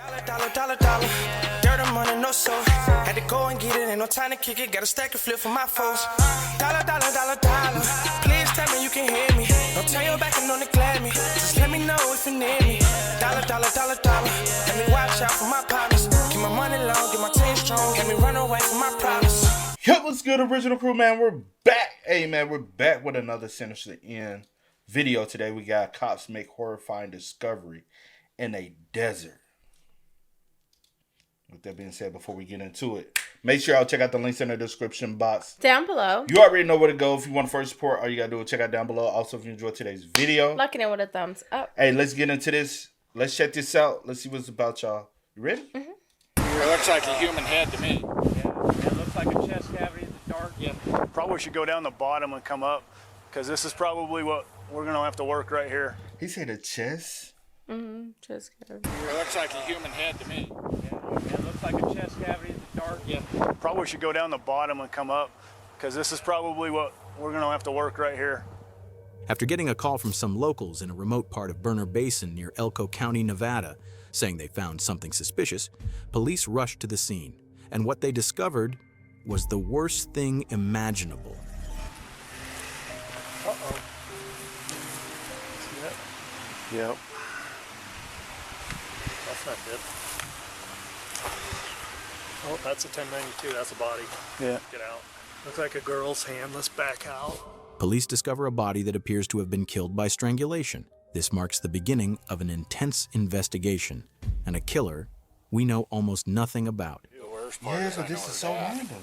Dollar. Dirt and money, no soul. Had to go and get it, ain't no time to kick it. Got a stack and flip for my foes. Dollar. Please tell me you can hear me. Don't turn your back and don't neglect me. Just let me know if you need me. Dollar. Let me watch out for my partners. Keep my money long, get my team strong. Let me run away from my problems. Yo, what's good, original crew, man? We're back. Hey, man, we're back with another Sentence to the End video today. We got cops make horrifying discovery in a desert. With that being said, before we get into it, make sure y'all check out the links in the description box down below. You already know where to go. If you want further support, all you gotta do is check out down below. Also, if you enjoyed today's video, looking at with a thumbs up. Hey, let's get into this. Let's check this out. Let's see what's about, y'all. You ready? Mm-hmm. It looks like a human head to me. Yeah, it looks like a chest cavity in the dark. Yeah. Probably should go down the bottom and come up, because this is probably what we're gonna have to work right here. He said a chest. Chest cavity. It looks like a human head to me. Yeah, it looks like a chest cavity in the dark. Yeah. Probably should go down the bottom and come up, because this is probably what we're gonna have to work right here. After getting a call from some locals in a remote part of Burner Basin near Elko County, Nevada, saying they found something suspicious, police rushed to the scene, and what they discovered was the worst thing imaginable. Uh-oh. See that? Yep. That's not good. Oh, that's a 1092. That's a body. Yeah. Get out. Looks like a girl's hand. Let's back out. Police discover a body that appears to have been killed by strangulation. This marks the beginning of an intense investigation and a killer we know almost nothing about. Yeah, so this is so random.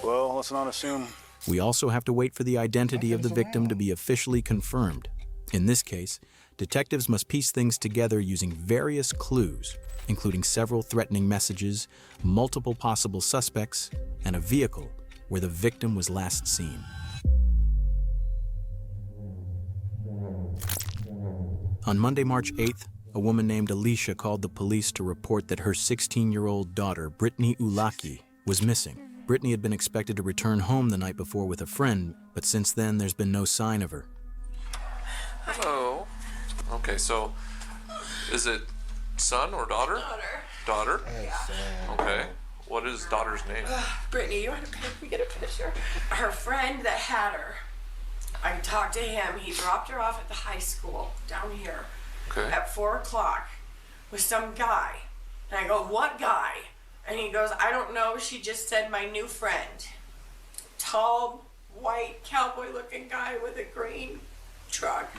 Well, let's not assume. We also have to wait for the identity of the victim to be officially confirmed. In this case, detectives must piece things together using various clues, including several threatening messages, multiple possible suspects, and a vehicle where the victim was last seen. On Monday, March 8th, a woman named Alicia called the police to report that her 16-year-old daughter, Brittany Ulaki, was missing. Brittany had been expected to return home the night before with a friend, but since then there's been no sign of her. Hello. Okay, so is it son or daughter? Daughter. Yeah. Okay. What is daughter's name? Brittany, you want to get a picture? Her friend that had her. I talked to him. He dropped her off at the high school down here at 4 o'clock with some guy. And I go, what guy? And he goes, I don't know. She just said my new friend. Tall, white, cowboy-looking guy with a green truck.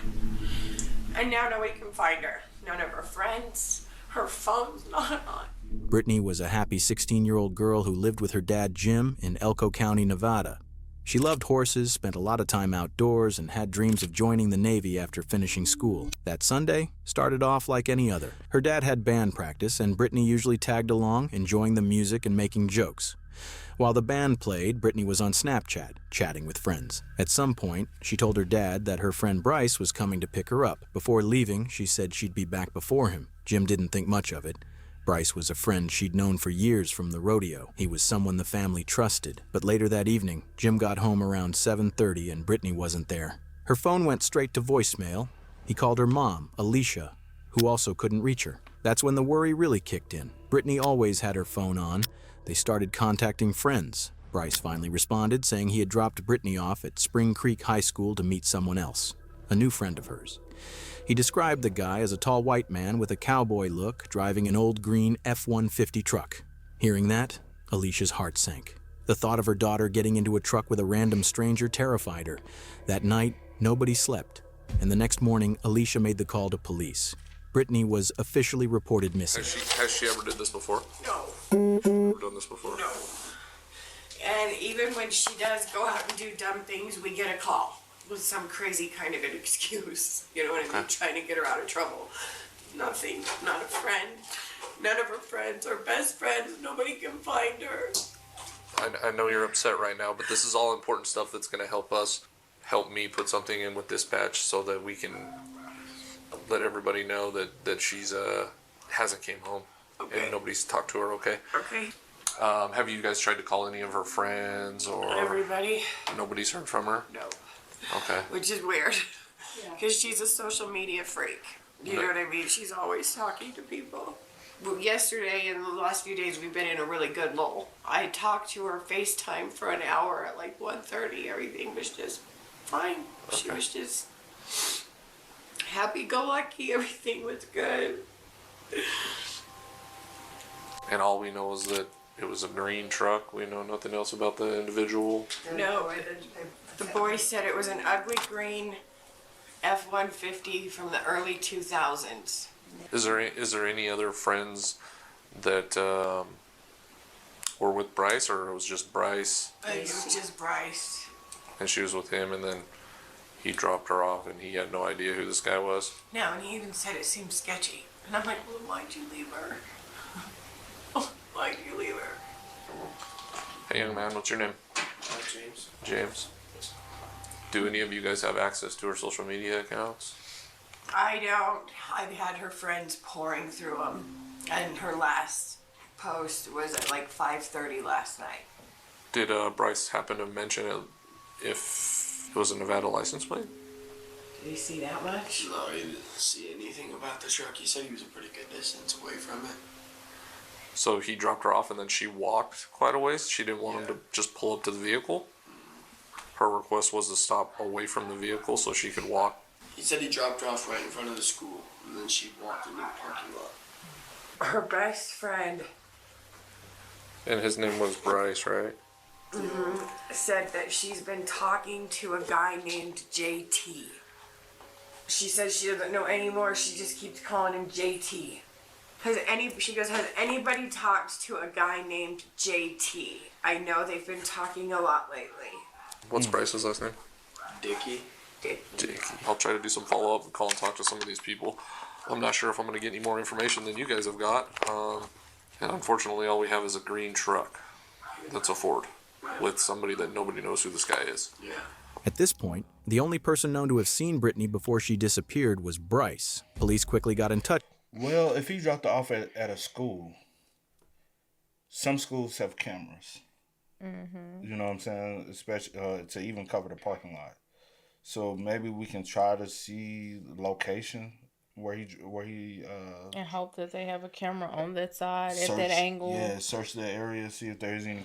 And now nobody can find her. None of her friends. Her phone's not on. Brittany was a happy 16-year-old girl who lived with her dad, Jim, in Elko County, Nevada. She loved horses, spent a lot of time outdoors, and had dreams of joining the Navy after finishing school. That Sunday started off like any other. Her dad had band practice, and Brittany usually tagged along, enjoying the music and making jokes. While the band played, Brittany was on Snapchat, chatting with friends. At some point, she told her dad that her friend Bryce was coming to pick her up. Before leaving, she said she'd be back before him. Jim didn't think much of it. Bryce was a friend she'd known for years from the rodeo. He was someone the family trusted. But later that evening, Jim got home around 7:30 and Brittany wasn't there. Her phone went straight to voicemail. He called her mom, Alicia, who also couldn't reach her. That's when the worry really kicked in. Brittany always had her phone on. They started contacting friends. Bryce finally responded, saying he had dropped Brittany off at Spring Creek High School to meet someone else, a new friend of hers. He described the guy as a tall white man with a cowboy look, driving an old green F-150 truck. Hearing that, Alicia's heart sank. The thought of her daughter getting into a truck with a random stranger terrified her. That night, nobody slept, and the next morning, Alicia made the call to police. Brittany was officially reported missing. Has she ever did this before? No. Never done this before? No. And even when she does go out and do dumb things, we get a call with some crazy kind of an excuse. You know what I mean? Trying to get her out of trouble. Nothing. Not a friend. None of her friends are best friends. Nobody can find her. I know you're upset right now, but this is all important stuff that's going to help me put something in with dispatch so that we can let everybody know that she's hasn't came home. Okay. And nobody's talked to her, okay? Okay. Have you guys tried to call any of her friends or... Everybody? Nobody's heard from her? No. Okay. Which is weird. Because she's a social media freak. You know what I mean? She's always talking to people. yesterday and the last few days we've been in a really good lull. I talked to her FaceTime for an hour at like 1:30. Everything was just fine. Okay. She was just happy-go-lucky. Everything was good. And all we know is that it was a green truck. We know nothing else about the individual. No, the boy said it was an ugly green F-150 from the early 2000s. Is there any other friends that were with Bryce, or it was just Bryce? It was just Bryce. And she was with him, and then he dropped her off, and he had no idea who this guy was? No, and he even said it seemed sketchy. And I'm like, well, why'd you leave her? Why'd you leave her? Hey, young man, what's your name? James. James. Do any of you guys have access to her social media accounts? I don't. I've had her friends pouring through them. And her last post was at like 5:30 last night. Did Bryce happen to mention it, if it was a Nevada license plate? Did he see that much? No, he didn't see anything about the truck. He said he was a pretty good distance away from it. So he dropped her off and then she walked quite a ways? She didn't want him to just pull up to the vehicle? Her request was to stop away from the vehicle so she could walk? He said he dropped her off right in front of the school, and then she walked into the parking lot. Her best friend And his name was Bryce, right? said that she's been talking to a guy named JT. She says she doesn't know anymore. She just keeps calling him JT. She goes, has anybody talked to a guy named JT? I know they've been talking a lot lately. What's Bryce's last name? Dickie. Dickie. I'll try to do some follow-up and call and talk to some of these people. I'm not sure if I'm going to get any more information than you guys have got. And unfortunately, all we have is a green truck that's a Ford with somebody that nobody knows who this guy is. Yeah. At this point, the only person known to have seen Brittany before she disappeared was Bryce. Police quickly got in touch. Well, if he dropped her off at a school, some schools have cameras. Mm-hmm. You know what I'm saying? Especially to even cover the parking lot. So maybe we can try to see the location where he and hope that they have a camera on that side search, at that angle. Yeah, search the area, see if there's any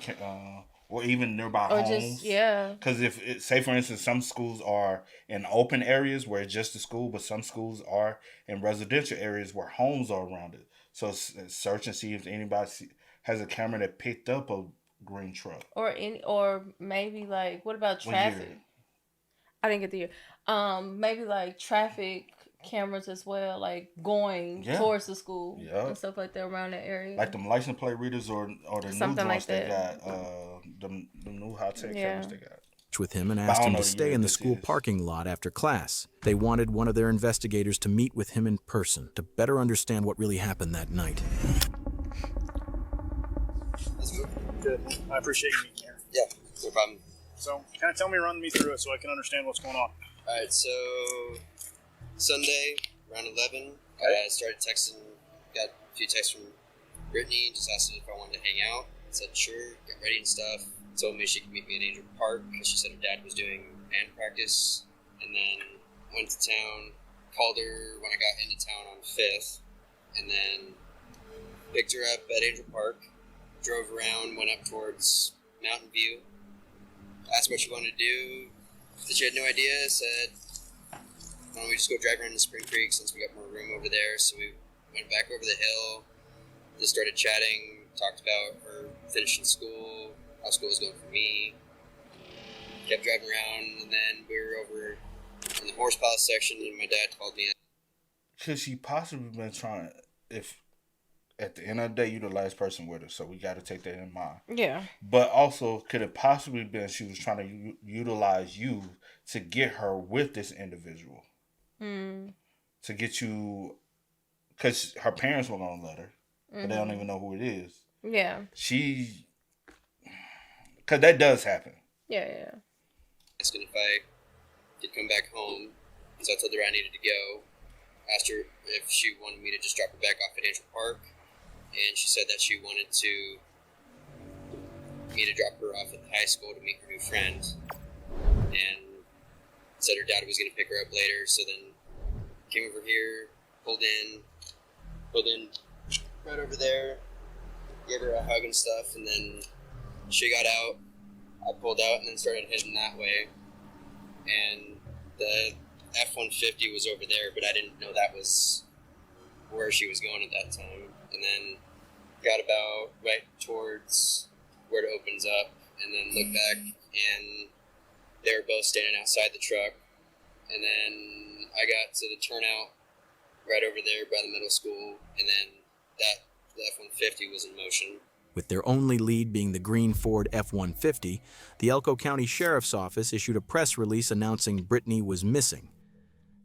or even nearby or homes. Because if say for instance, some schools are in open areas where it's just a school, but some schools are in residential areas where homes are around it. So search and see if anybody has a camera that picked up a green truck. Or maybe like, what about traffic? I didn't get the year. Maybe like traffic cameras as well, like going towards the school and stuff like that around that area. Like them license plate readers or the something new ones like they got, the new high tech cameras they got. With him and asked him to stay in the school parking lot after class. They wanted one of their investigators to meet with him in person to better understand what really happened that night. Good. I appreciate you being here. Yeah, no problem. So, kind of run me through it so I can understand what's going on. Alright, so Sunday, around 11, I started texting, got a few texts from Brittany, just asked if I wanted to hang out. I said sure, get ready and stuff. Told me she could meet me at Angel Park because she said her dad was doing band practice. And then went to town, called her when I got into town on 5th, and then picked her up at Angel Park, drove around, went up towards Mountain View, asked what she wanted to do. Said she had no idea, said, why don't we just go drive around to Spring Creek since we got more room over there. So we went back over the hill, just started chatting, talked about her finishing school, how school was going for me. Kept driving around, and then we were over in the horse palace section, and my dad called me. Could she possibly been trying, if at the end of the day, you're the last person with her, so we got to take that in mind. Yeah. But also, could it possibly been she was trying to utilize you to get her with this individual? To get you, because her parents were going to let her, but they don't even know who it is. Yeah. Because that does happen. Yeah. Asking if I could come back home, so I told her I needed to go. Asked her if she wanted me to just drop her back off at Angel Park, and she said that she wanted me to drop her off at the high school to meet her new friend, and said her dad was going to pick her up later. So then came over here, pulled in right over there, gave her a hug and stuff, and then she got out. I pulled out and then started heading that way. And the F-150 was over there, but I didn't know that was where she was going at that time. And then got about right towards where it opens up, and then looked back, and they were both standing outside the truck. And then I got to the turnout right over there by the middle school, and then the F-150 was in motion. With their only lead being the green Ford F-150, the Elko County Sheriff's Office issued a press release announcing Brittany was missing.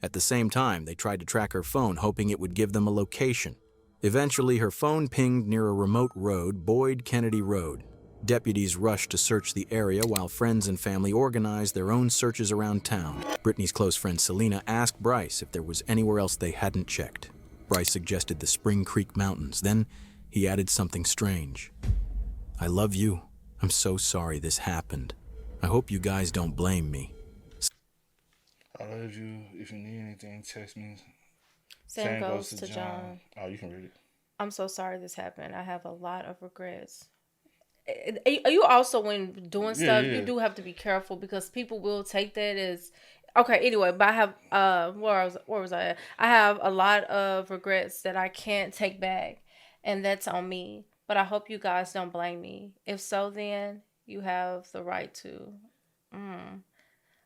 At the same time, they tried to track her phone, hoping it would give them a location. Eventually, her phone pinged near a remote road, Boyd Kennedy Road. Deputies rushed to search the area while friends and family organized their own searches around town. Brittany's close friend Selena asked Bryce if there was anywhere else they hadn't checked. Bryce suggested the Spring Creek Mountains. Then he added something strange. "I love you. I'm so sorry this happened. I hope you guys don't blame me." I love you. If you need anything, text me. Same goes to John. Oh, you can read it. I'm so sorry this happened. I have a lot of regrets. You also, when doing stuff, you do have to be careful because people will take that as okay. Anyway, but I have where was I at? I have a lot of regrets that I can't take back, and that's on me. But I hope you guys don't blame me. If so, then you have the right to.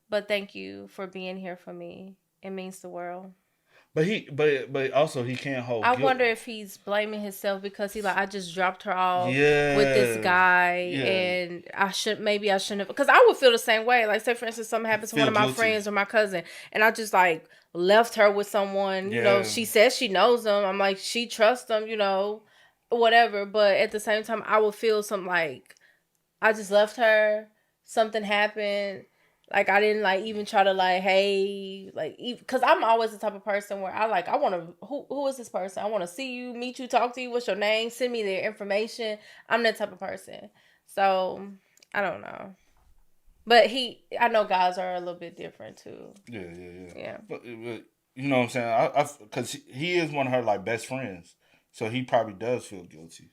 But thank you for being here for me. It means the world. But also he can't hold. I wonder if he's blaming himself because I just dropped her off with this guy, and I shouldn't have, because I would feel the same way. Like, say for instance, something happens to one of my friends or my cousin, and I just left her with someone. You know, she says she knows them. I'm like, she trusts them. You know, whatever. But at the same time, I would feel something like I just left her. Something happened. Like, I didn't, even try to, hey, because I'm always the type of person where I want to, who is this person? I want to see you, meet you, talk to you. What's your name? Send me their information. I'm that type of person. So, I don't know. But I know guys are a little bit different, too. Yeah. But you know what I'm saying? Because he is one of her, best friends. So, he probably does feel guilty.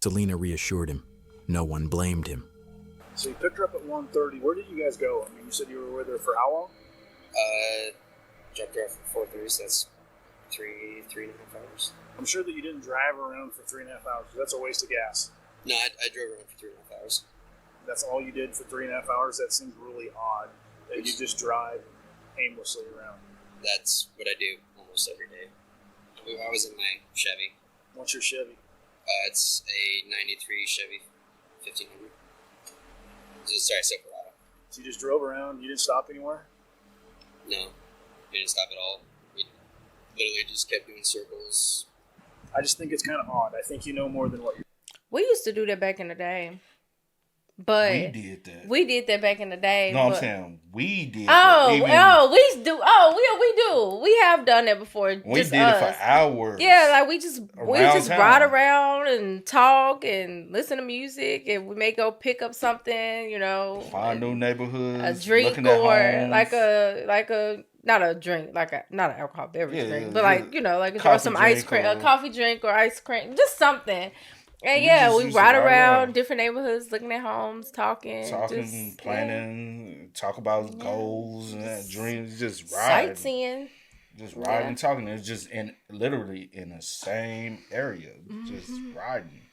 Selena reassured him. No one blamed him. So you picked her up at 1:30. Where did you guys go? I mean, you said you were with her for how long? Dropped her off at 4:30, so that's three and a half hours. I'm sure that you didn't drive around for 3.5 hours. That's a waste of gas. No, I drove around for 3.5 hours. That's all you did for 3.5 hours? That seems really odd that you just drive aimlessly around. That's what I do almost every day. I was in my Chevy. What's your Chevy? It's a 93 Chevy 1500. Sorry, Silverado. So you just drove around? You didn't stop anywhere? No, we didn't stop at all. We literally just kept doing circles. I just think it's kind of odd. I think you know more than what you. We used to do that back in the day. But we did that back in the day. No, I'm saying we did. We do. We have done that before. We did it for hours. Yeah, we just ride around and talk and listen to music, and we may go pick up something, find new neighborhoods, a drink, or like a not a drink, not an alcohol beverage drink, but some ice cream, a coffee drink or ice cream, just something. And we ride around different neighborhoods, looking at homes, talking, planning, talk about goals and dreams, just riding, sightseeing, just riding, talking. It's just literally in the same area, just riding.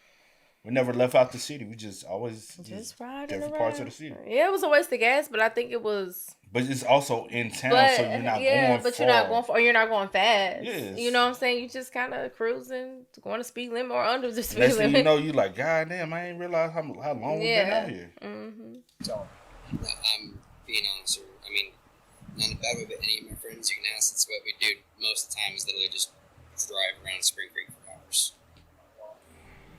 We never left out the city. We just always just riding different around. parts of the city. Yeah, it was a waste of gas, but I think it was. But it's also in town, so you're not going far. You're not going far, or you're not going fast. Yes. You know what I'm saying? You just kind of cruising, going to speed limit or under the speed limit. Next thing you know, you like, God damn, I ain't realize how long we've been out here. So, I'm being honest, I mean, not in a bad way, but any of my friends you can ask, that's what we do most of the time is literally just drive around Spring Creek for hours.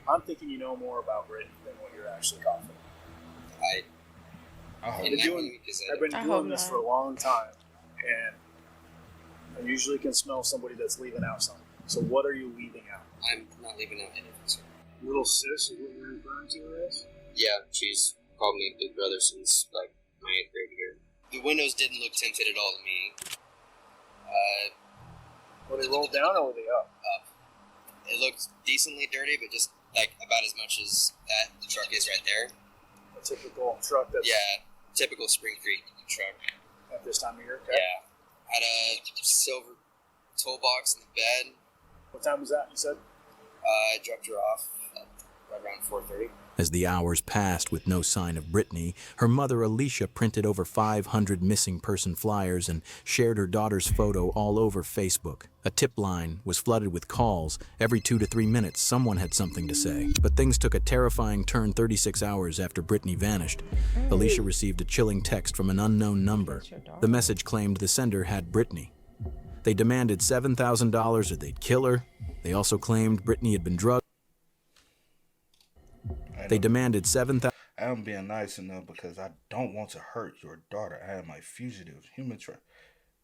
I'm thinking you know more about Brittany than what you're actually confident. I've been doing this for a long time, and I usually can smell somebody that's leaving out something. So what are you leaving out? I'm not leaving out anything, sir. Little sis is what you're referring to as? Yeah, she's called me a big brother since, my 8th grade year. The windows didn't look tinted at all to me. Were they rolled down or were they up? Up. It looked decently dirty, but just like about as much as that the truck is right there. A typical truck that's... Yeah, typical Spring Creek truck. At this time of year? Okay. Yeah. Had a silver toolbox in the bed. What time was that, you said? I dropped her off right around 4:30. As the hours passed with no sign of Brittany, her mother Alicia printed over 500 missing person flyers and shared her daughter's photo all over Facebook. A tip line was flooded with calls. Every 2 to 3 minutes, someone had something to say. But things took a terrifying turn 36 hours after Brittany vanished. Alicia received a chilling text from an unknown number. The message claimed the sender had Brittany. They demanded $7,000 or they'd kill her. They also claimed Brittany had been drugged. They demanded $7,000. I'm being nice enough because I don't want to hurt your daughter. I am a fugitive human trafficker.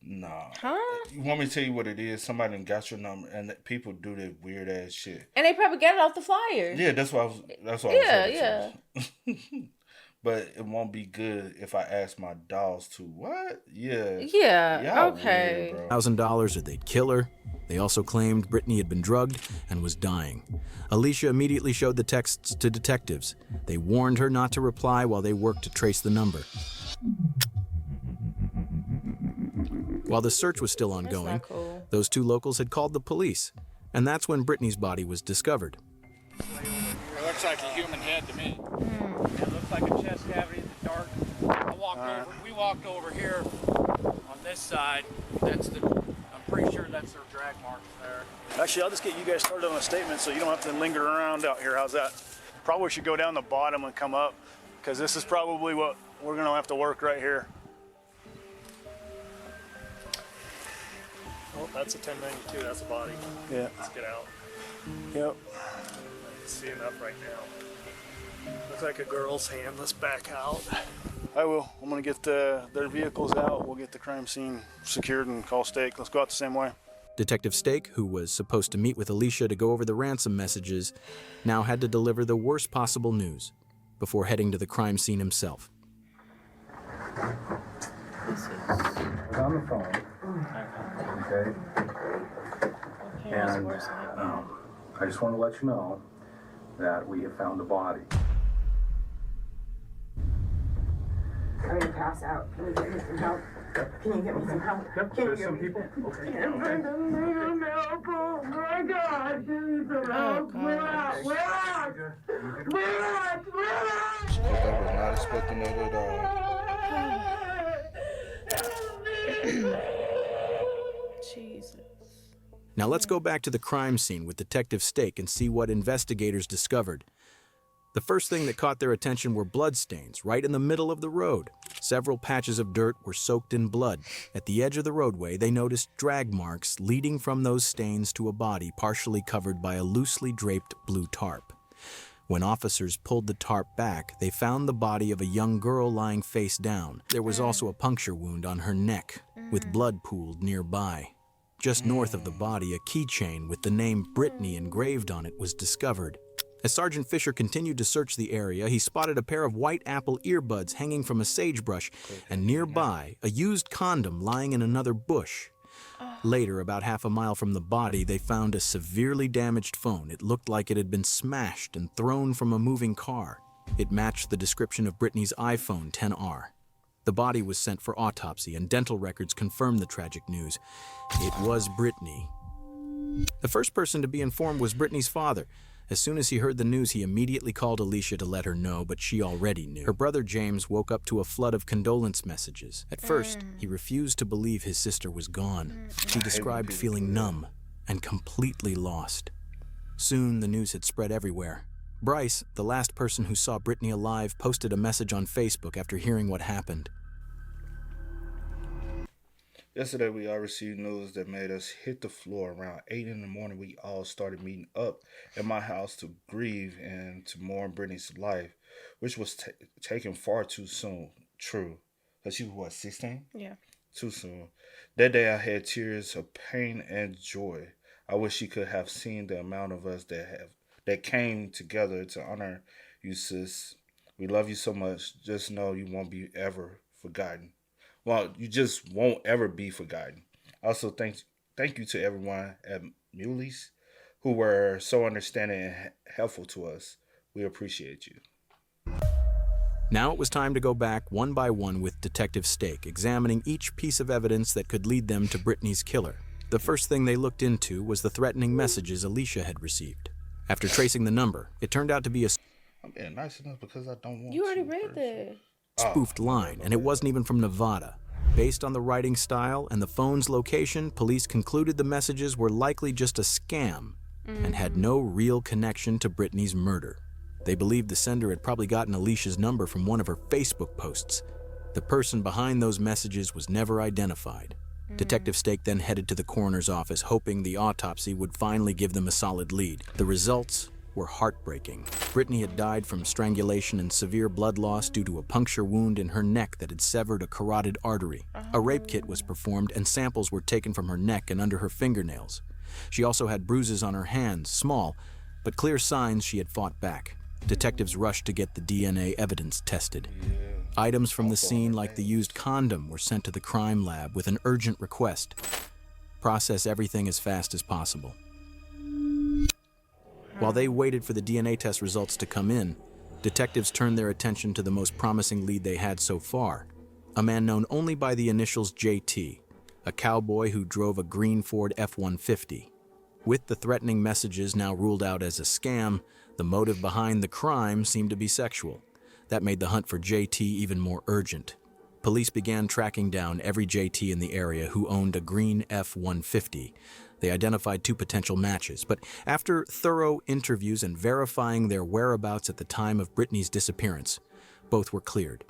Nah. Huh? You want me to tell you what it is? Somebody done got your number, and people do that weird ass shit. And they probably got it off the flyer. Yeah, that's what I was. That's what Yeah. But it won't be good if I ask my dolls to. What? Yeah. Yeah. Okay. Weird, $1,000 or they'd kill her. They also claimed Brittany had been drugged and was dying. Alicia immediately showed the texts to detectives. They warned her not to reply while they worked to trace the number. While the search was still ongoing, those two locals had called the police, and that's when Brittany's body was discovered. It looks like a human head to me. It looks like a chest cavity in the dark. We walked over here on this side. I'm pretty sure that's their drag marks there. Actually, I'll just get you guys started on a statement so you don't have to linger around out here. How's that? Probably should go down the bottom and come up, because this is probably what we're going to have to work right here. Oh, that's a 1092. That's a body. Yeah. Let's get out. Yep. I can see enough right now. Looks like a girl's hand. Let's back out. I will. I'm going to get their vehicles out. We'll get the crime scene secured and call Stake. Let's go out the same way. Detective Stake, who was supposed to meet with Alicia to go over the ransom messages, now had to deliver the worst possible news before heading to the crime scene himself. On the phone. Okay. And I just want to let you know that we have found the body. I'm gonna pass out. Can you get me some help? Can you get me some help? Yep, Can you there's get some me people. Okay. Can you get me some help? Oh my God! Give me some help! We're out! We're out! We're out! We're out! Because I was not expecting that at all. Jesus. Now let's go back to the crime scene with Detective Stake and see what investigators discovered. The first thing that caught their attention were bloodstains right in the middle of the road. Several patches of dirt were soaked in blood. At the edge of the roadway, they noticed drag marks leading from those stains to a body partially covered by a loosely draped blue tarp. When officers pulled the tarp back, they found the body of a young girl lying face down. There was also a puncture wound on her neck, with blood pooled nearby. Just north of the body, a keychain with the name Brittany engraved on it was discovered. As Sergeant Fisher continued to search the area, he spotted a pair of white apple earbuds hanging from a sagebrush, and nearby, a used condom lying in another bush. Later, about half a mile from the body, they found a severely damaged phone. It looked like it had been smashed and thrown from a moving car. It matched the description of Brittany's iPhone 10R. The body was sent for autopsy, and dental records confirmed the tragic news. It was Brittany. The first person to be informed was Brittany's father. As soon as he heard the news, he immediately called Alicia to let her know, but she already knew. Her brother James woke up to a flood of condolence messages. At first, he refused to believe his sister was gone. She described feeling numb and completely lost. Soon, the news had spread everywhere. Bryce, the last person who saw Brittany alive, posted a message on Facebook after hearing what happened. Yesterday, we all received news that made us hit the floor. Around 8 in the morning, we all started meeting up at my house to grieve and to mourn Brittany's life, which was taken far too soon. True. Because she was, what, 16? Yeah. Too soon. That day, I had tears of pain and joy. I wish she could have seen the amount of us that came together to honor you, sis. We love you so much. Just know you won't be ever forgotten. Well, you just won't ever be forgotten. Also, thank you to everyone at Muley's who were so understanding and helpful to us. We appreciate you. Now it was time to go back one by one with Detective Stake, examining each piece of evidence that could lead them to Brittany's killer. The first thing they looked into was the threatening messages Alicia had received. After tracing the number, it turned out to be a I'm being nice enough because I don't want You already read that. spoofed line, and it wasn't even from Nevada. Based on the writing style and the phone's location, police concluded the messages were likely just a scam and had no real connection to Brittany's murder. They believed the sender had probably gotten Alicia's number from one of her Facebook posts. The person behind those messages was never identified. Detective Stake then headed to the coroner's office, hoping the autopsy would finally give them a solid lead. The results were heartbreaking. Brittany had died from strangulation and severe blood loss due to a puncture wound in her neck that had severed a carotid artery. A rape kit was performed and samples were taken from her neck and under her fingernails. She also had bruises on her hands, small, but clear signs she had fought back. Detectives rushed to get the DNA evidence tested. Items from the scene, like the used condom, were sent to the crime lab with an urgent request: process everything as fast as possible. While they waited for the DNA test results to come in, detectives turned their attention to the most promising lead they had so far, a man known only by the initials JT, a cowboy who drove a green Ford F-150. With the threatening messages now ruled out as a scam, the motive behind the crime seemed to be sexual. That made the hunt for JT even more urgent. Police began tracking down every JT in the area who owned a green F-150. They identified 2 potential matches, but after thorough interviews and verifying their whereabouts at the time of Brittany's disappearance, both were cleared.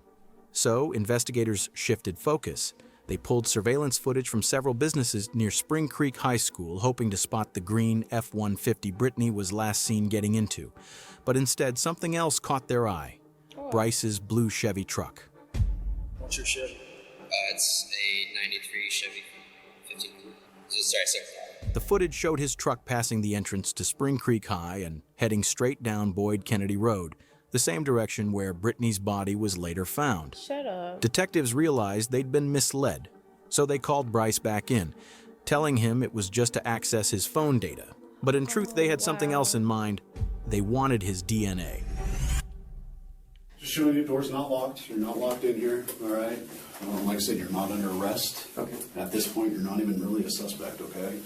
So, investigators shifted focus. They pulled surveillance footage from several businesses near Spring Creek High School, hoping to spot the green F-150 Brittany was last seen getting into. But instead, something else caught their eye: Bryce's blue Chevy truck. What's your Chevy? It's a 93 Chevy 15. Sorry. The footage showed his truck passing the entrance to Spring Creek High and heading straight down Boyd Kennedy Road, the same direction where Brittany's body was later found. Shut up. Detectives realized they'd been misled, so they called Bryce back in, telling him it was just to access his phone data. But in truth, they had something else in mind. They wanted his DNA. Just showing you, door's not locked. You're not locked in here, all right? Like I said, you're not under arrest. Okay. At this point, you're not even really a suspect, okay?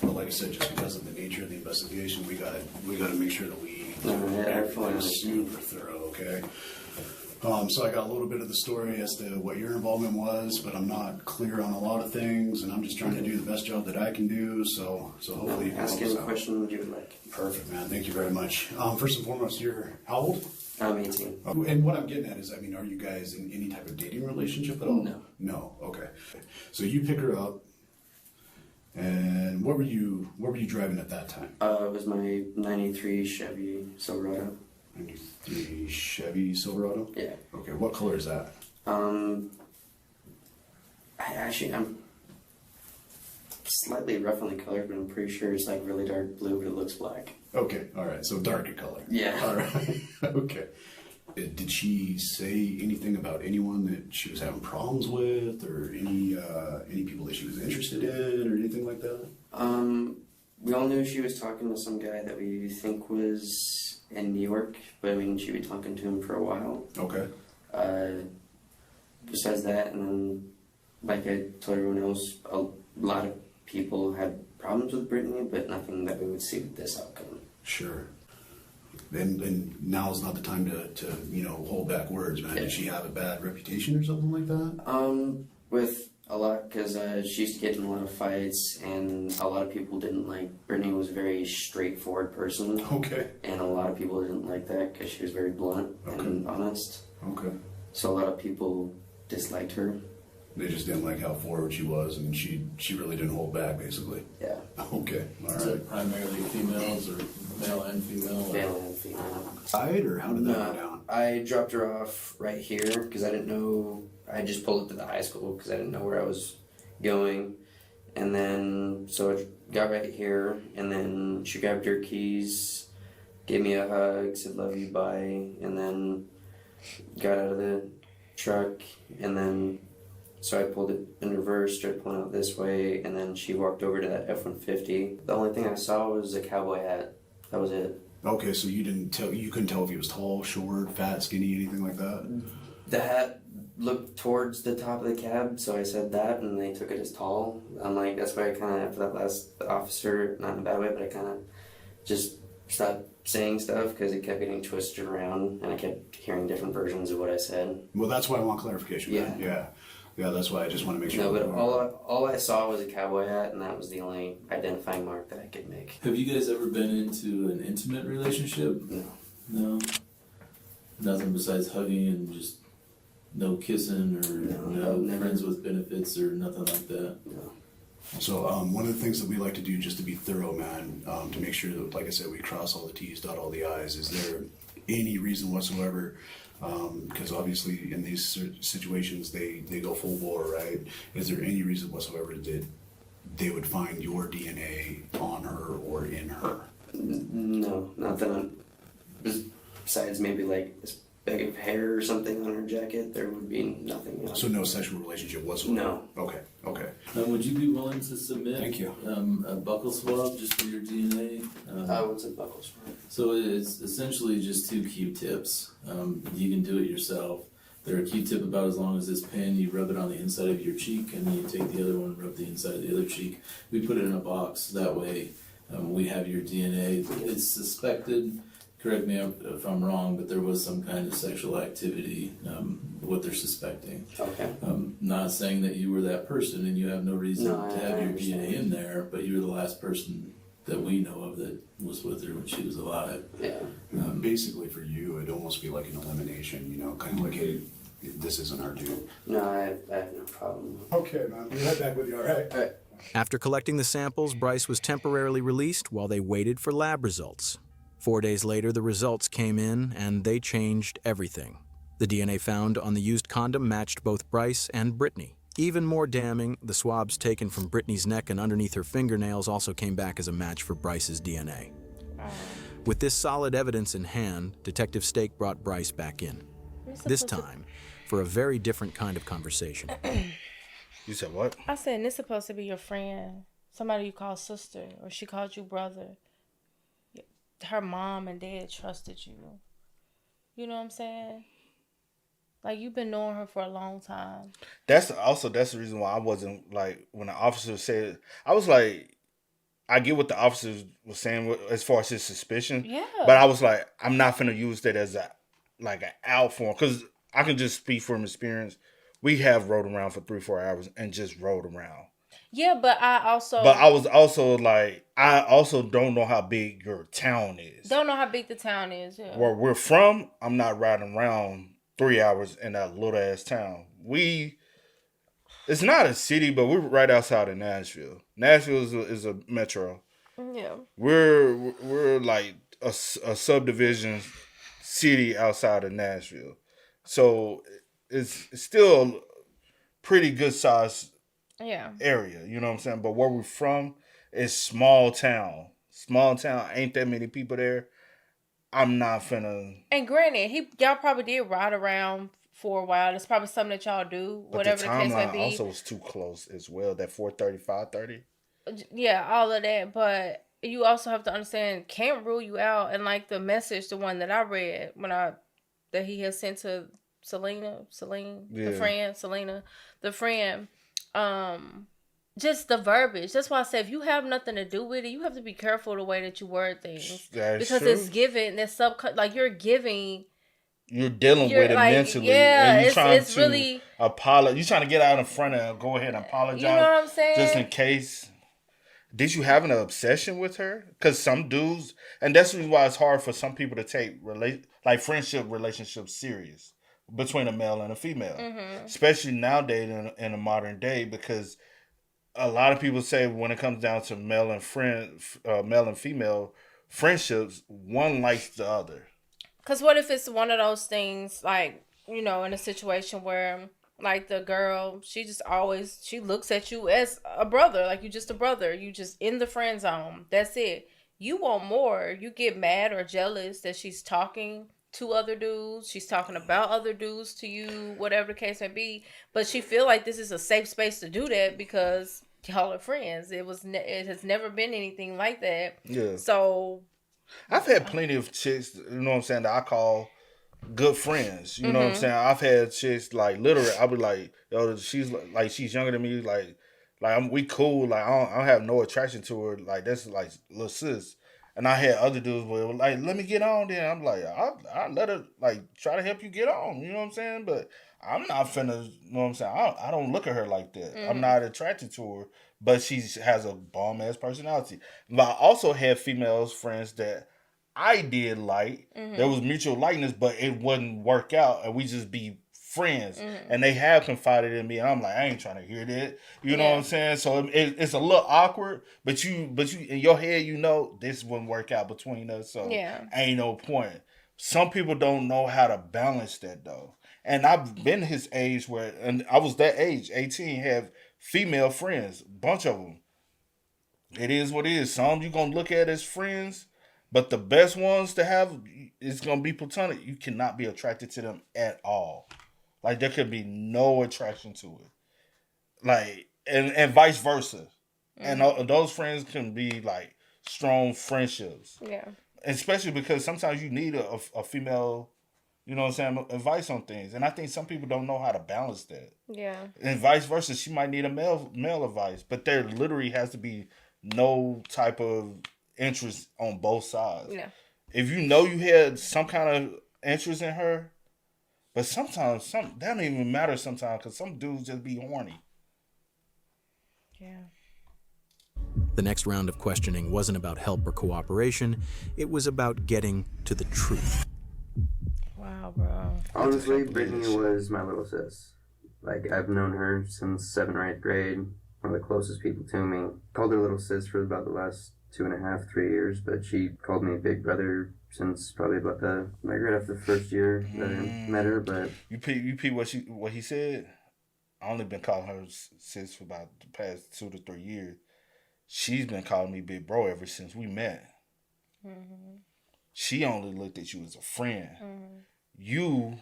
But like I said, just because of the nature of the investigation, we gotta make sure that we are super thorough, okay? So I got a little bit of the story as to what your involvement was, but I'm not clear on a lot of things, and I'm just trying to do the best job that I can do. So hopefully you can ask any question you would like. Perfect, man. Thank you very much. First and foremost, you're how old? I'm 18. And what I'm getting at is, I mean, are you guys in any type of dating relationship at all? No. No. Okay. So you pick her up, and what were you driving at that time? It was my 93 Chevy Silverado. 93 Chevy Silverado? Yeah. Okay. What color is that? I'm slightly rough on the color, but I'm pretty sure it's like really dark blue, but it looks black. Okay, all right, so darker color. Yeah. All right, okay. Did she say anything about anyone that she was having problems with, or any people that she was interested in, or anything like that? We all knew she was talking to some guy that we think was in New York, but I mean, she'd been talking to him for a while. Okay. Besides that, and then, like I told everyone else, a lot of people had problems with Brittany, but nothing that we would see with this outcome. Sure. And now's not the time to hold back words, man. Yeah. Did she have a bad reputation or something like that? With a lot, because she used to get in a lot of fights, and a lot of people didn't like. Brittany was a very straightforward person. Okay. And a lot of people didn't like that because she was very blunt and honest. Okay. So a lot of people disliked her. They just didn't like how forward she was, and she really didn't hold back, basically. Yeah. Okay. All right. Is it primarily females or male and female? Male and female. Side, or how did that go down? I dropped her off right here because I didn't know. I just pulled up to the high school because I didn't know where I was going, and then so I got right here, and then she grabbed her keys, gave me a hug, said "love you, bye," and then got out of the truck, and then So I pulled it in reverse, started pulling out this way, and then she walked over to that F-150. The only thing I saw was a cowboy hat. That was it. Okay, so you couldn't tell if he was tall, short, fat, skinny, anything like that? The hat looked towards the top of the cab, so I said that, and they took it as tall. I'm like, that's why I kind of, after that last officer, not in a bad way, but I kind of just stopped saying stuff because it kept getting twisted around, and I kept hearing different versions of what I said. Well, that's why I want clarification. Yeah. Yeah, that's why I just want to make sure. No, but all I saw was a cowboy hat, and that was the only identifying mark that I could make. Have you guys ever been into an intimate relationship? No. No? Nothing besides hugging and just no kissing or no friends with benefits or nothing like that? No. So one of the things that we like to do just to be thorough, man, to make sure that, like I said, we cross all the T's, dot all the I's. Is there any reason whatsoever? Because obviously in these situations they go full bore, right? Is there any reason whatsoever that they would find your DNA on her or in her? No, nothing. Besides maybe like this bag of hair or something on her jacket, there would be nothing else. So no sexual relationship whatsoever? No. Okay. Would you be willing to submit Thank you. a buccal swab just for your DNA? What's a buccal swab? So it's essentially just 2 Q-tips. You can do it yourself. They're a Q-tip about as long as this pin. You rub it on the inside of your cheek, and then you take the other one and rub the inside of the other cheek. We put it in a box. That way we have your DNA. It's suspected, correct me if I'm wrong, but there was some kind of sexual activity, what they're suspecting. Okay. Not saying that you were that person and you have no reason No, to have your DNA in there, but you were the last person that we know of that was with her when she was alive. Yeah. Basically for you, it'd almost be like an elimination, you know, kind of like, hey, this isn't our due. No, I have no problem. Okay, man. We'll head back with you, all right? All right. After collecting the samples, Bryce was temporarily released while they waited for lab results. 4 days later, the results came in, and they changed everything. The DNA found on the used condom matched both Bryce and Brittany. Even more damning, the swabs taken from Brittany's neck and underneath her fingernails also came back as a match for Bryce's DNA. With this solid evidence in hand, Detective Stake brought Bryce back in. This time, for a very different kind of conversation. You said what? I said, this supposed to be your friend. Somebody you call sister, or she called you brother. Her mom and dad trusted you. You know what I'm saying? Like, you've been knowing her for a long time. That's the reason why I wasn't, like, when the officer said, I was like, I get what the officer was saying as far as his suspicion. Yeah. But I was like, I'm not finna use that as an out for him. Because I can just speak from experience. We have rode around for 3-4 hours and just rode around. Yeah, but I was also like, I also don't know how big your town is. Don't know how big the town is, yeah. Where we're from, I'm not riding around 3 hours in that little ass town. It's not a city, but we're right outside of Nashville. Nashville is a metro. Yeah. We're like a subdivision city outside of Nashville. So it's still a pretty good size area, you know what I'm saying? But where we're from is small town. Small town, ain't that many people there. I'm not finna. And granted, y'all probably did ride around for a while. It's probably something that y'all do, But whatever the case may be. Also was too close as well. That 4:30, 5:30. Yeah, all of that. But you also have to understand, can't rule you out. And like the message, the one that I read that he had sent to Selena, the friend. Just the verbiage. That's why I said, if you have nothing to do with it, you have to be careful the way that you word things. Because true. It's given, it's like you're giving. You're dealing with it mentally. Yeah, and you're trying it's to really apologize. You're trying to get out in front of her. Go ahead and apologize. You know what I'm saying? Just in case. Did you have an obsession with her? Because some dudes, and that's the reason why it's hard for some people to take friendship relationships serious between a male and a female, especially nowadays in the modern day, because a lot of people say when it comes down to male and female friendships, one likes the other. Because what if it's one of those things, like, you know, in a situation where, like, the girl, she looks at you as a brother, like, you just a brother, you just in the friend zone, that's it. You want more, you get mad or jealous that she's talking to other dudes. She's talking about other dudes to you, whatever the case may be. But she feel like this is a safe space to do that because y'all are friends. It has never been anything like that. Yeah. So I've had plenty of chicks, you know what I'm saying, that I call good friends. You know what I'm saying? I've had chicks like literally I'll be like, yo, she's younger than me, we cool, like I don't have no attraction to her, like that's like little sis. And I had other dudes where like, let me get on then. I'm like, I'll let her like try to help you get on, you know what I'm saying? But I'm not finna, you know what I'm saying? I don't look at her like that. I'm not attracted to her, but she has a bomb ass personality. But I also had females friends that I did like. There was mutual likeness, but it wouldn't work out, and we just be friends. And they have confided in me, and I'm like, I ain't trying to hear that. You know what I'm saying? So it's a little awkward, but you in your head, you know this wouldn't work out between us. So ain't no point. Some people don't know how to balance that though. And I've been his age and I was that age, 18, have female friends, bunch of them. It is what it is. Some you gonna look at as friends, but the best ones to have is gonna be platonic. You cannot be attracted to them at all. Like there could be no attraction to it. Like and vice versa. And those friends can be like strong friendships. Yeah. Especially because sometimes you need a female, you know what I'm saying, advice on things. And I think some people don't know how to balance that. Yeah. And vice versa, she might need a male advice. But there literally has to be no type of interest on both sides. Yeah. If you know you had some kind of interest in her, but sometimes that don't even matter sometimes because some dudes just be horny. Yeah. The next round of questioning wasn't about help or cooperation. It was about getting to the truth. Wow, bro. Honestly, Brittany was my little sis. Like, I've known her since 7th or 8th grade. One of the closest people to me. Called her little sis for about the last 2.5, 3 years, but she called me big brother since probably about right after the first year that I met her. But you peep what he said. I only been calling her sis for about the past 2 to 3 years. She's been calling me big bro ever since we met. She only looked at you as a friend. You.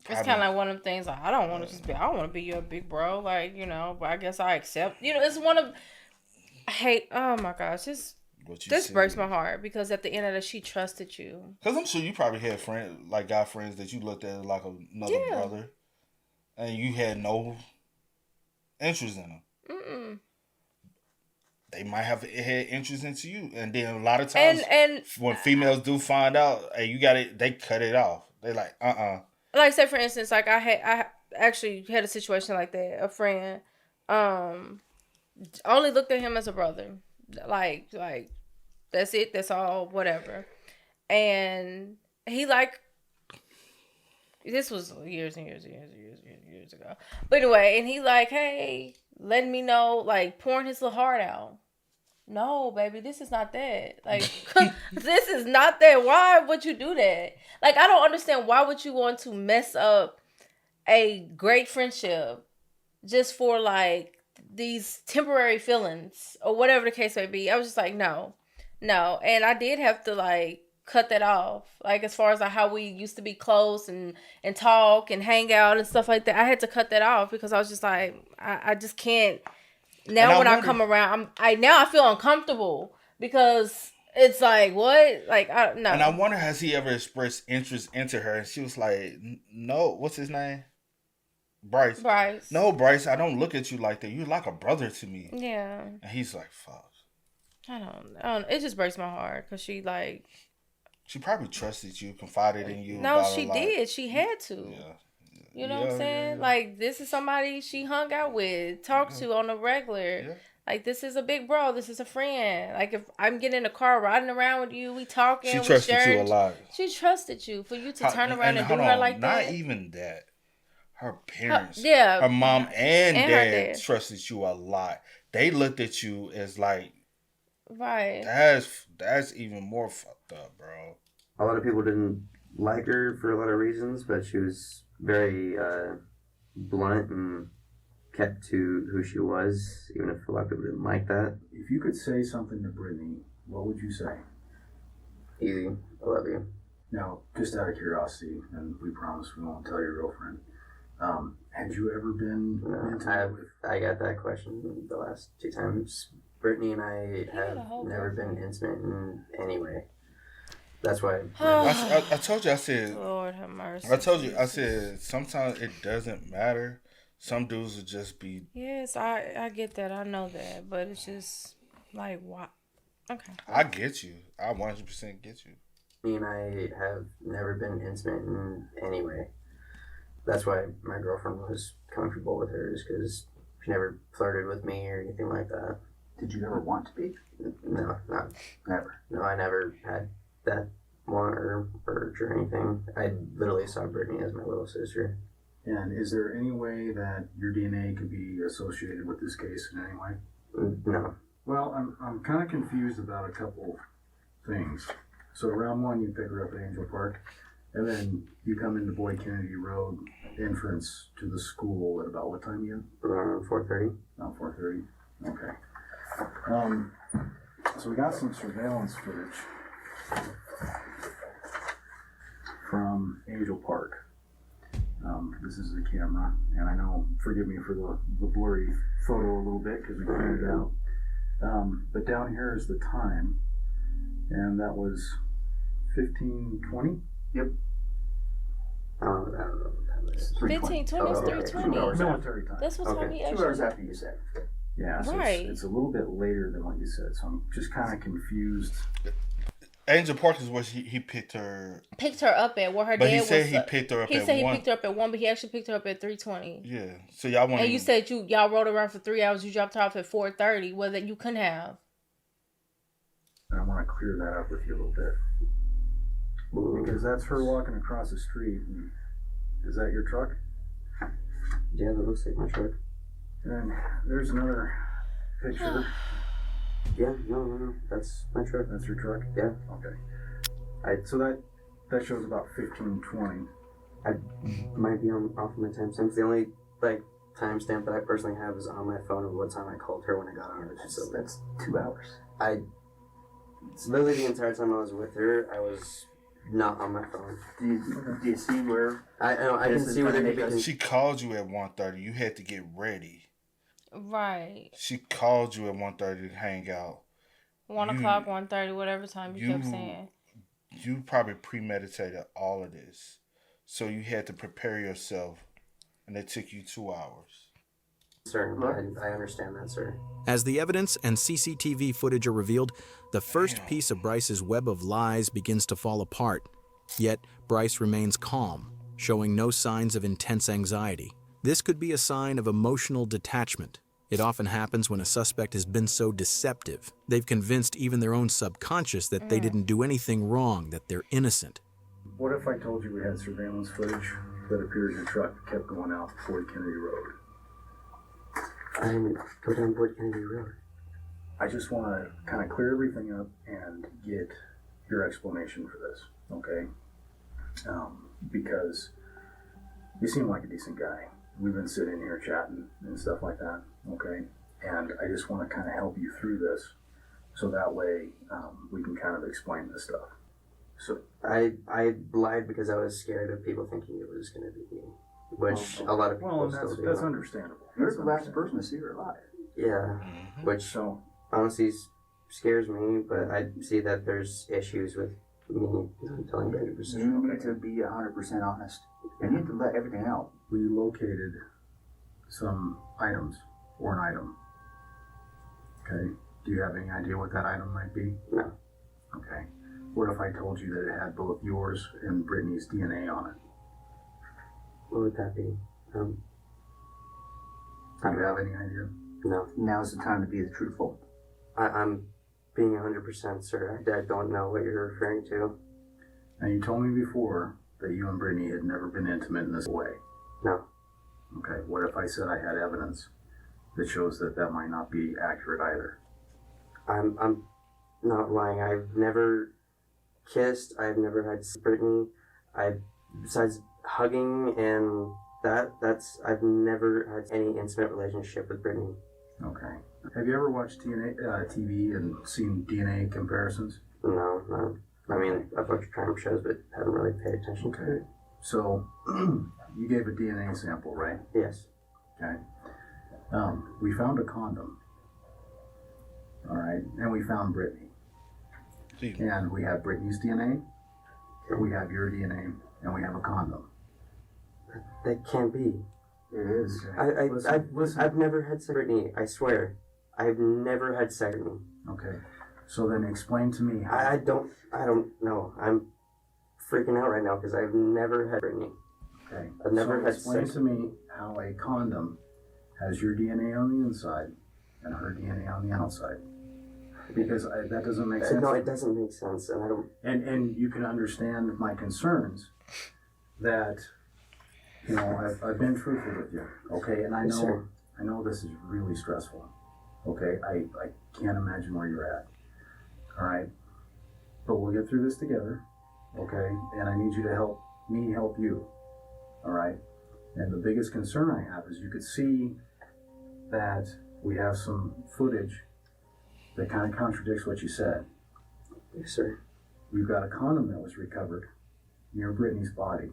It's kind of like one of the things like, I don't want to be your big bro. Like, you know, but I guess I accept. You know, it's one of. I hate. Oh my gosh, this breaks my heart because at the end of the, she trusted you. Because I'm sure you probably had friends, like guy friends that you looked at like another brother, and you had no interest in them. They might have had interest into you, and then a lot of times, and when females do find out, hey, you got it, they cut it off. They like, Like, say for instance, like I actually had a situation like that. A friend, only looked at him as a brother, like that's it, that's all, whatever. And he like, this was years and years ago. But anyway, and he like, hey, letting me know, like pouring his little heart out. No, baby, this is not that. Like, this is not that. Why would you do that? Like, I don't understand. Why would you want to mess up a great friendship just for, like, these temporary feelings or whatever the case may be? I was just like, no. And I did have to, like, cut that off. Like, as far as like how we used to be close and talk and hang out and stuff like that, I had to cut that off because I was just like, I just can't. Now when I come around, I feel uncomfortable because it's like, what? Like, no. And I wonder, has he ever expressed interest into her? And she was like, no. What's his name? Bryce. No, Bryce, I don't look at you like that. You're like a brother to me. Yeah. And he's like, fuck. I don't. It just breaks my heart because she like. She probably trusted you, confided in you. No, she did. She had to. Yeah. You know what I'm saying? Yeah. Like, this is somebody she hung out with, talked to on a regular. Yeah. Like, this is a big bro. This is a friend. Like, if I'm getting in a car riding around with you, we talking. She trusted you a lot. She trusted you. For you to turn around and do her like that. Not even that. Her parents. Her mom and dad trusted you a lot. They looked at you as like. Right. That's even more fucked up, bro. A lot of people didn't like her for a lot of reasons, but she was very blunt and kept to who she was, even if a lot of people didn't like that. If you could say something to Brittany, what would you say? Easy. I love you. Now, just out of curiosity, and we promise we won't tell your girlfriend, had you ever been intimate with... I got that question the last 2 times. Brittany and I have never been intimate in any way. That's why. I told you, I said... Lord have mercy. I told you, I said, sometimes it doesn't matter. Some dudes will just be... Yes, I get that. I know that. But it's just like, why? Okay. I get you. I 100% get you. Me and I have never been intimate in any way. That's why my girlfriend was comfortable with her, is because she never flirted with me or anything like that. Did you ever want to be? No, not never. No, I never had that want or urge or anything. I literally saw Brittany as my little sister. And is there any way that your DNA could be associated with this case in any way? No. Well, I'm kind of confused about a couple things. So round 1, you pick her up at Angel Park, and then you come into Boyd Kennedy Road entrance to the school at about what time again? Around 4:30. About 4:30. Okay. So we got some surveillance footage from Angel Park. This is the camera, and I know, forgive me for the blurry photo a little bit because we printed it out. But down here is the time, and that was 15:20. Yep. I don't know what time it is. 15:20 is 3:20. 2 hours military time. That's what time we actually... 2 hours after you said. Yeah, so right. It's a little bit later than what you said, so I'm just kind of confused. Angel Park is where he picked her up at, where her but dad was. He said he picked her up at 1. He said he picked her up at 1, but he actually picked her up at 3:20. Yeah. So y'all want. And you said y'all rode around for 3 hours. You dropped her off at 4:30. Well, that you couldn't have. And I want to clear that up with you a little bit, because that's her walking across the street. And is that your truck? Yeah, that looks like my truck. And there's another picture. Yeah, no, that's my truck. That's your truck? Yeah. Okay. So that shows about 15:20. I might be off my timestamps. The only timestamp that I personally have is on my phone of what time I called her when I got on her. So that's 2 hours. It's literally the entire time I was with her, I was not on my phone. Do you see where? I can see where they're because she called you at 1:30. You had to get ready. Right. She called you at 1:30 to hang out. 1 o'clock, 1:30, whatever time you kept saying. You probably premeditated all of this. So you had to prepare yourself, and it took you 2 hours. Sir, I understand that, sir. As the evidence and CCTV footage are revealed, the first piece of Bryce's web of lies begins to fall apart. Yet, Bryce remains calm, showing no signs of intense anxiety. This could be a sign of emotional detachment. It often happens when a suspect has been so deceptive. They've convinced even their own subconscious that they didn't do anything wrong, that they're innocent. What if I told you we had surveillance footage that appears your truck kept going out Boyd Kennedy Road? I didn't go down Boyd Kennedy Road. I just want to kind of clear everything up and get your explanation for this, okay? Because you seem like a decent guy. We've been sitting here chatting and stuff like that, okay? And I just want to kind of help you through this so that way we can kind of explain this stuff. So I lied because I was scared of people thinking it was going to be me, which a lot of people still do. That's understandable. You're the last person to see her alive. Yeah, which honestly scares me, but I see that there's issues with me not telling 100%. You need to be 100% honest. You need to let everything out. We located some items, or an item. Okay. Do you have any idea what that item might be? No. Okay. What if I told you that it had both yours and Brittany's DNA on it? What would that be? Do you have any idea? No. Now's the time to be truthful. I'm being 100%, sir. I don't know what you're referring to. Now, you told me before that you and Brittany had never been intimate in this way. No. Okay, what if I said I had evidence that shows that that might not be accurate either? I'm not lying. I've never kissed. I've never had Brittany. Besides hugging and I've never had any intimate relationship with Brittany. Okay. Have you ever watched TV and seen DNA comparisons? No. I mean, I've watched crime shows, but haven't really paid attention to it. So, you gave a DNA sample, right? Yes. Okay. We found a condom. All right. And we found Brittany. And we have Brittany's DNA, we have your DNA, and we have a condom. That can't be. It is. I've never had sex with Brittany, I swear. I've never had sex with me. Okay. So then explain to me how... I don't know. I'm freaking out right now because I've never had Brittany. Okay. I've never had explain sex. to me how a condom has your DNA on the inside and her DNA on the outside. Because that doesn't make sense. No, it doesn't make sense, and I don't. And you can understand my concerns that, you know, I've been truthful with you, okay, and I know this is really stressful, okay. I can't imagine where you're at, all right, but we'll get through this together, okay, and I need you to help me help you, all right. And the biggest concern I have is you could see that we have some footage that kind of contradicts what you said. Yes, sir. You've got a condom that was recovered near Brittany's body.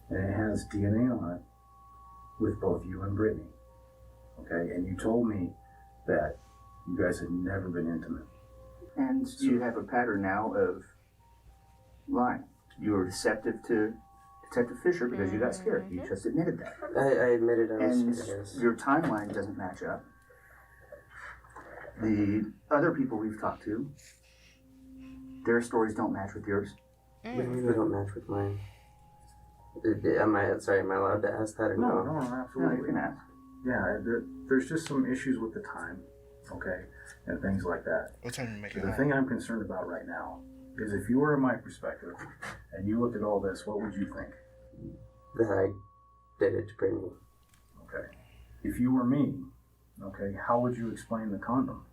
And it has DNA on it with both you and Brittany. Okay? And you told me that you guys had never been intimate. And you have a pattern now of lying. You were deceptive to Detective Fisher because you got scared. You just admitted that. I admitted I was scared. And your timeline doesn't match up. The other people we've talked to, their stories don't match with yours. What do you mean they don't match with mine? Am I allowed to ask that or no? No, absolutely. No, you can ask. Yeah, there's just some issues with the time, okay, and things like that. What time you make it? The thing I'm concerned about right now is if you were in my perspective and you looked at all this, what would you think? That I did it to Brittany. Okay. If you were me, okay, how would you explain the condom?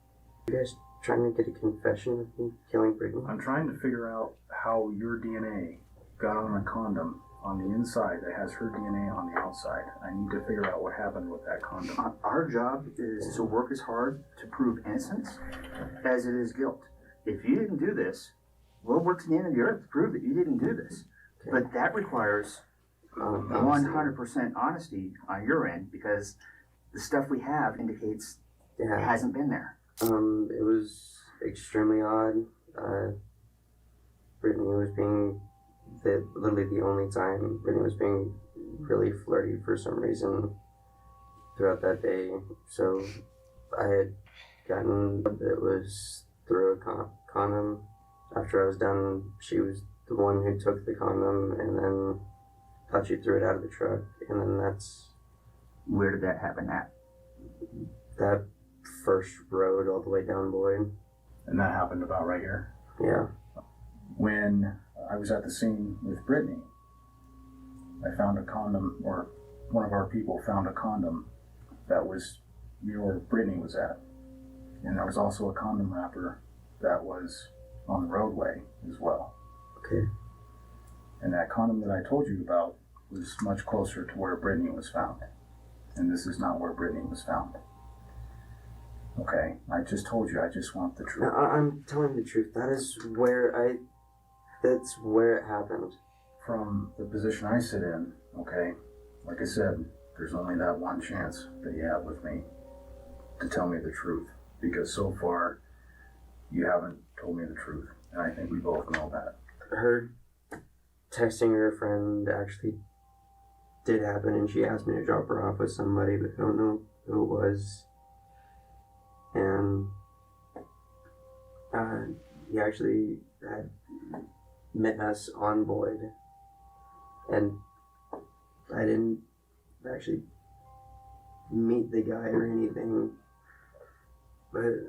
You guys trying to get a confession of me killing Brittany? I'm trying to figure out how your DNA got on a condom on the inside that has her DNA on the outside. I need to figure out what happened with that condom. Our job is to work as hard to prove innocence as it is guilt. If you didn't do this, we'll work to the end of the earth to prove that you didn't do this. Okay. But that requires 100% honesty on your end because the stuff we have indicates it hasn't been there. It was extremely odd. Brittany was being literally the only time Brittany was being really flirty for some reason throughout that day. So I had gotten it was through a condom. After I was done, she was the one who took the condom and then thought she threw it out of the truck. And then that's... Where did that happen at? That first road all the way down Boyd. And that happened about right here? Yeah. When I was at the scene with Brittany, I found a condom, or one of our people found a condom that was near where Brittany was at. And there was also a condom wrapper that was on the roadway as well. Okay. And that condom that I told you about was much closer to where Brittany was found. And this is not where Brittany was found. Okay, I just told you, I just want the truth. No, I'm telling the truth. That's where it happened. From the position I sit in, okay, like I said, there's only that one chance that you have with me to tell me the truth. Because so far, you haven't told me the truth. And I think we both know that. Her texting her friend actually did happen, and she asked me to drop her off with somebody, but I don't know who it was. And he actually had met us on Boyd, and I didn't actually meet the guy or anything, but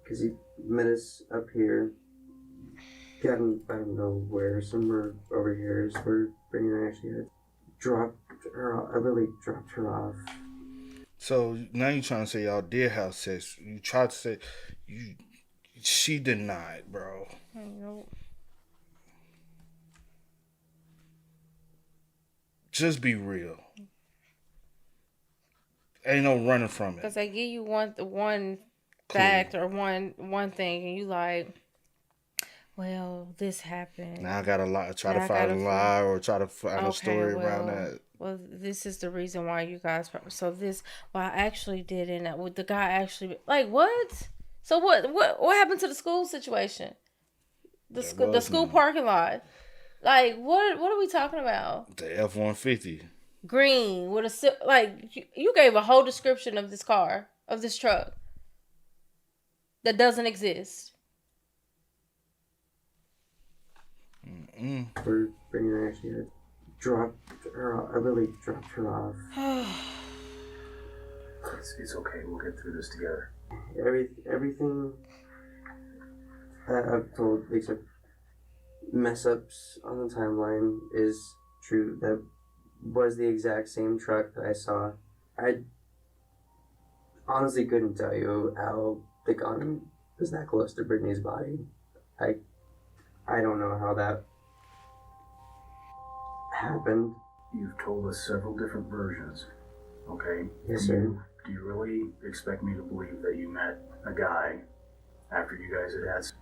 because he met us up here, got in, I don't know where, somewhere over here is where Brittany actually had dropped her off. I literally dropped her off. So now you're trying to say y'all did have sex. You tried to say she denied, bro. Nope. Just be real. Ain't no running from it. Because they give you one fact or one thing, and you like, well, this happened. Now I got to try to find a lie or try to find a story around that. Well, this is the reason why you guys. So this, well, I actually didn't. The guy actually, like, what? So what happened to the school situation? The school parking lot. Like, what are we talking about? The F-150. Green with a like you gave a whole description of this car, of this truck that doesn't exist. For bringing her, she had dropped her off. I literally dropped her off. It's okay. We'll get through this together. Everything I've told, except mess ups on the timeline, is true. That was the exact same truck that I saw. I honestly couldn't tell you how the gun was that close to Brittany's body. I don't know how that happened. You've told us several different versions, okay? Yes, sir. Do you really expect me to believe that you met a guy after you guys had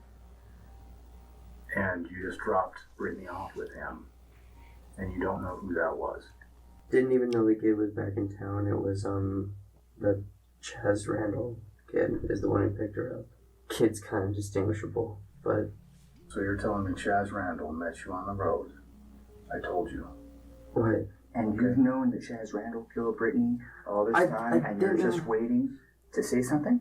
and you just dropped Brittany off with him, and you don't know who that was? Didn't even know the kid was back in town. It was the Chaz Randall kid is the one who picked her up. Kid's kind of distinguishable, but... So you're telling me Chaz Randall met you on the road? I told you. What? And you've known that Chaz Randall killed Brittany all this time, and you're just waiting to say something?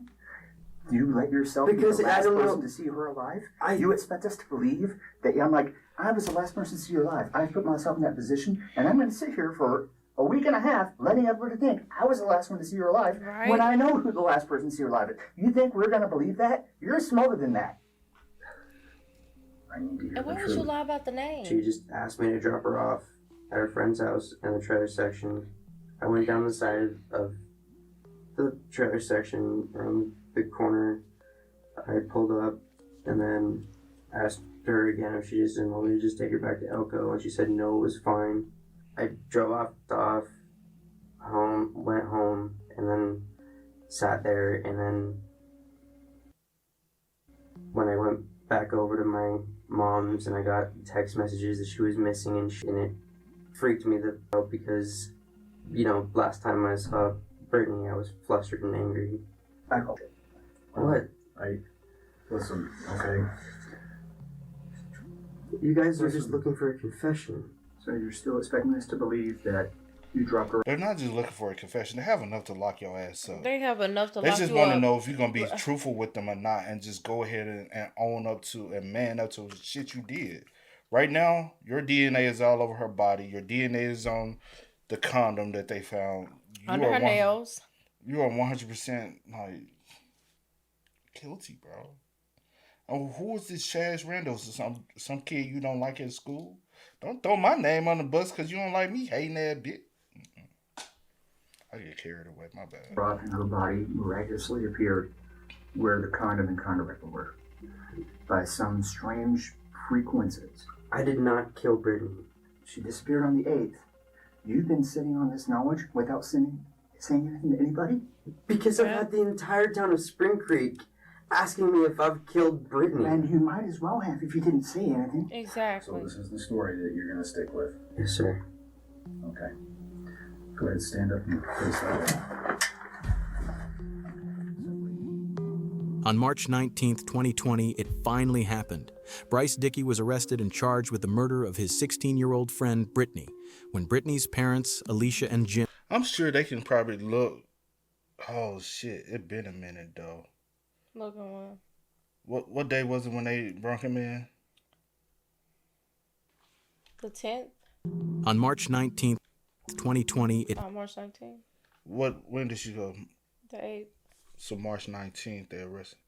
Do you let yourself be the last person to see her alive? You expect us to believe that I'm like, I was the last person to see her alive. I put myself in that position, and I'm going to sit here for a week and a half letting everybody think I was the last one to see her alive when I know who the last person to see her alive is. You think we're going to believe that? You're smarter than that. I need to hear and why would you lie about the name? She just asked me to drop her off at her friend's house in the trailer section. I went down the side of the trailer section around the corner. I pulled up and then asked her again if she just didn't want me to just take her back to Elko, and she said no, it was fine. I drove off home, went home, and then sat there, and then when I went back over to my mom's and I got text messages that she was missing, and it freaked me the out because, you know, last time I saw Brittany, I was flustered and angry. What? Listen, okay? You guys are just looking for a confession. So you're still expecting us to believe that you dropped her? They're not just looking for a confession. They have enough to lock your ass up. They have enough to lock you up. They just want to know if you're going to be truthful with them or not, and just go ahead and own up to and man up to the shit you did. Right now, your DNA is all over her body. Your DNA is on the condom that they found. Under her nails. You are 100% like guilty, bro. Oh, who is this Chaz Randall? Some kid you don't like at school? Don't throw my name on the bus because you don't like me hating that bitch. I get carried away. My bad. Brought in her body miraculously appeared where the condom and condom were by some strange frequencies. I did not kill Brittany. She disappeared on the 8th. You've been sitting on this knowledge without saying anything to anybody? Because I've had the entire town of Spring Creek asking me if I've killed Brittany. And you might as well have if you didn't say anything. Exactly. So this is the story that you're going to stick with? Yes, sir. Okay. Go ahead, stand up and face that way. On March 19th, 2020, it finally happened. Bryce Dickey was arrested and charged with the murder of his 16-year-old friend, Brittany, when Brittany's parents, Alicia and Jim... I'm sure they can probably look... Oh, shit. It been a minute, though. Look at one. What day was it when they brought him in? The 10th? On March 19th, 2020, March 19th. When did she go? The 8th. So March 19th, they arrested.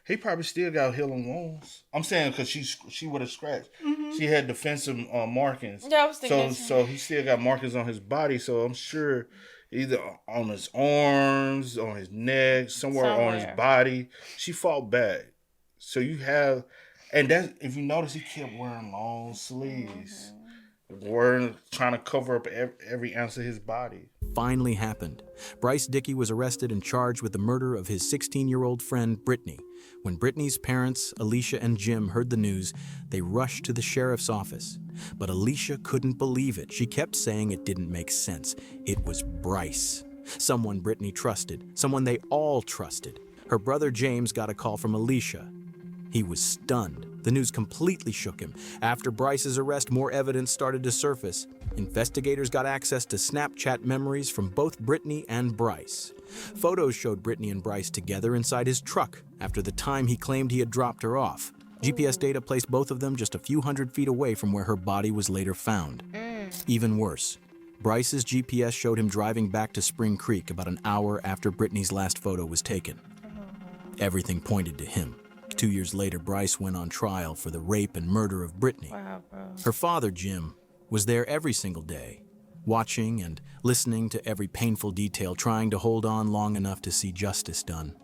He probably still got healing wounds. I'm saying because she would have scratched. Mm-hmm. She had defensive markings. Yeah, I was thinking. So he still got markings on his body. So I'm sure either on his arms, on his neck, somewhere on his body. She fought back. So you have, and that if you notice, he kept wearing long sleeves, trying to cover up every ounce of his body. finally happened. Bryce Dickey was arrested and charged with the murder of his 16-year-old friend, Brittany. When Brittany's parents, Alicia and Jim, heard the news, they rushed to the sheriff's office. But Alicia couldn't believe it. She kept saying it didn't make sense. It was Bryce. Someone Brittany trusted, someone they all trusted. Her brother James got a call from Alicia. He was stunned. The news completely shook him. After Bryce's arrest, more evidence started to surface. Investigators got access to Snapchat memories from both Brittany and Bryce. Photos showed Brittany and Bryce together inside his truck after the time he claimed he had dropped her off. GPS data placed both of them just a few hundred feet away from where her body was later found. Even worse, Bryce's GPS showed him driving back to Spring Creek about an hour after Brittany's last photo was taken. Everything pointed to him. 2 years later, Bryce went on trial for the rape and murder of Brittany. Wow, bro. Her father, Jim, was there every single day, watching and listening to every painful detail, trying to hold on long enough to see justice done.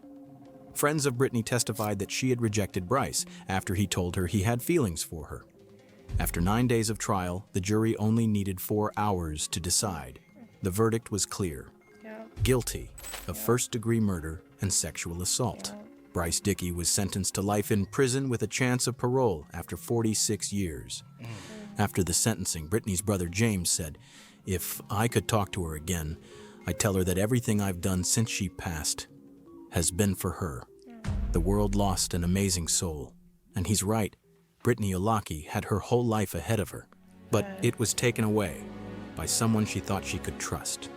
Friends of Brittany testified that she had rejected Bryce after he told her he had feelings for her. After 9 days of trial, the jury only needed 4 hours to decide. The verdict was clear. Guilty of first-degree murder and sexual assault. Bryce Dickey was sentenced to life in prison with a chance of parole after 46 years. After the sentencing, Brittany's brother James said, "If I could talk to her again, I'd tell her that everything I've done since she passed has been for her. The world lost an amazing soul." And he's right. Brittany Olaki had her whole life ahead of her, but it was taken away by someone she thought she could trust.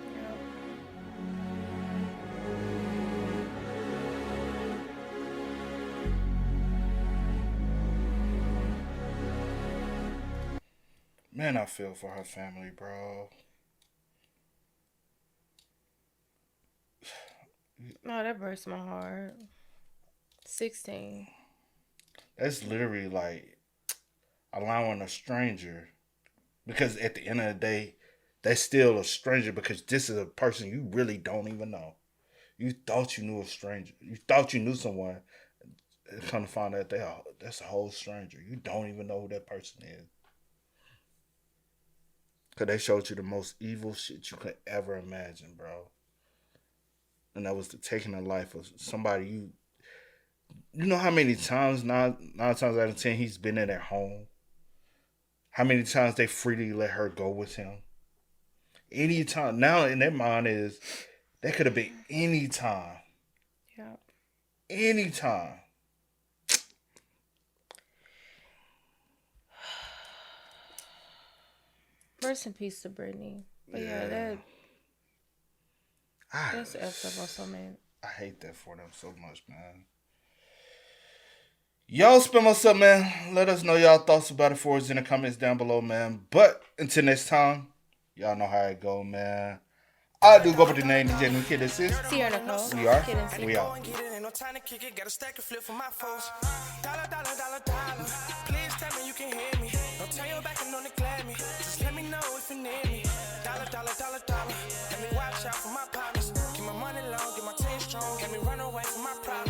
Man, I feel for her family, bro. No, that breaks my heart. 16. That's literally like allowing a stranger, because at the end of the day, they're still a stranger, because this is a person you really don't even know. You thought you knew a stranger. You thought you knew someone. And come to find out that's a whole stranger. You don't even know who that person is. Because they showed you the most evil shit you could ever imagine, bro. And that was the taking the life of somebody you know how many times, nine times out of 10, he's been in their home? How many times they freely let her go with him? Any time. Now in their mind is, that could have been any time. Yeah. Any time. Rest in peace to Brittany. But yeah, that's effed up on so many. I hate that for them so much, man. Y'all spin us up, man. Let us know y'all thoughts about it for us in the comments down below, man. But until next time, y'all know how it go, man. I do go by the name DJ New Kid Assist. Sierra Nicole. We are. We out. No time to kick it, got a stack of flip for my foes. Dollar, dollar, dollar, dollar. Please tell me you can hear me. Don't turn your back and don't neglect me. Just let me know if you need me. Dollar, dollar, dollar, dollar. Let me watch out for my partners. Keep my money long, get my team strong. Let me run away from my problems.